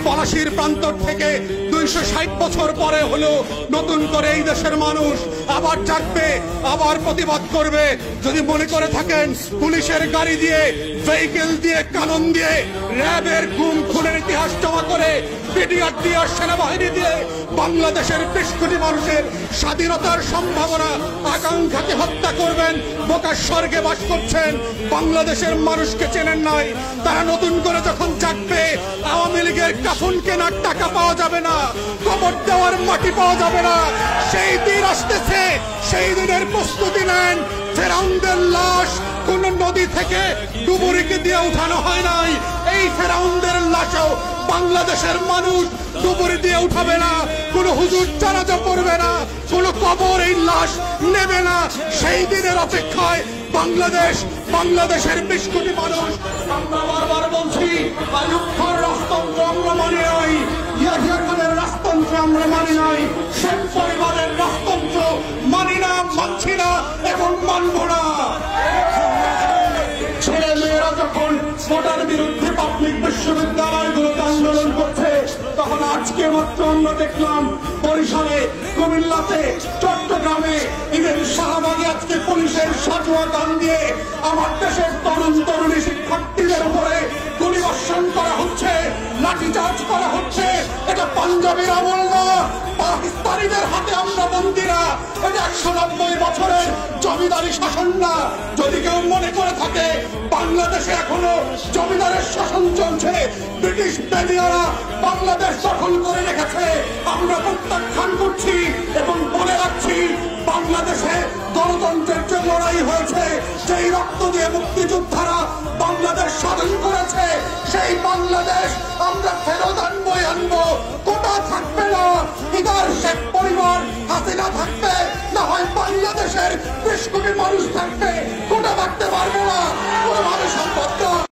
পলাশির প্রান্তর থেকে 260 বছর পরে হলো নতুন করে এই দেশের মানুষ আবার জাগবে, আবার প্রতিবাদ করবে। যদি মনে করে থাকেন পুলিশের গাড়ি দিয়ে, ভেহিকেল দিয়ে, কানন দিয়ে, র্যাবের গুম খুনের ইতিহাস জমা করে, বিডিআর দিয়ে, সেনাবাহিনী দিয়ে বাংলাদেশের 20 কোটি মানুষের স্বাধীনতার সম্ভাবনা আকাঙ্ক্ষাকে হত্যা করবেন, বোকার স্বর্গে বাস করছেন, বাংলাদেশের মানুষকে চেনেন নাই। তারা নতুন করে যখন জাগবে, আওয়ামী লীগের কাফন কেনার টাকা পাওয়া যাবে না, কবর দেওয়ার মাটি পাওয়া যাবে না। সেই দিন আসতেছে, সেই দিনের প্রস্তুতি নেন। ফেরাউনদের লাশ কোন নদী থেকে ডুবুরিকে দিয়ে উঠানো হয় নাই। এই ফেরাউনদের লাশও বাংলাদেশের মানুষ ডুবুরি দিয়ে উঠাবে না, কোন হুজুর জানাজা পড়বে না, কোন কবর এই লাশ নেবে না। সেই দিনের অপেক্ষায় বাংলাদেশের 20 কোটি মানুষ। আমরা বারবার বলছি, আইয়ুব খান রাজতন্ত্র আমরা মানি নাই, ইয়াহিয়া খানের রাজতন্ত্র আমরা মানি নাই, শেখ পরিবারের রাজতন্ত্র মানি না, মানছি না এবং মানব না। ছেলে মেয়েরা যখন ভোটার বিরুদ্ধে পাবলিক বিশ্ববিদ্যালয়গুলোতে আন্দোলন করছে, তখন আজকে মাত্র আমরা দেখলাম বরিশালে, কুমিল্লাতে, চট্টগ্রামে, ইভেন শাহবাগে আজকে পুলিশের সাজোয়া গান দিয়ে আমার দেশের তরুণ তরুণী শিক্ষার্থীদের উপরে গুলিবর্ষণ করা হচ্ছে, লাঠিচার্জ করা হচ্ছে। এটা পাঞ্জাবের আমল না, পাকিস্তানিদের হাতে আমরা বন্দীরা। এটা 190 বছরের জমিদারি শাসন না। যদি কেউ মনে করে থাকে বাংলাদেশে এখনো জমিদারের শাসন চলছে, ব্রিটিশ বেনিয়ারা বাংলাদেশ দখল করে রেখেছে, আমরা প্রত্যাখ্যান করছি এবং বলে রাখছি, বাংলাদেশে গণতন্ত্রের যে লড়াই হয়েছে, সেই রক্ত দিয়ে মুক্তিযোদ্ধারা বাংলাদেশ স্বাধীন করেছে, সেই বাংলাদেশ আমরা ফেরত আনবো। কোটা থাকবে না, ইদার শেখ পরিবার, হাসিনা থাকবে,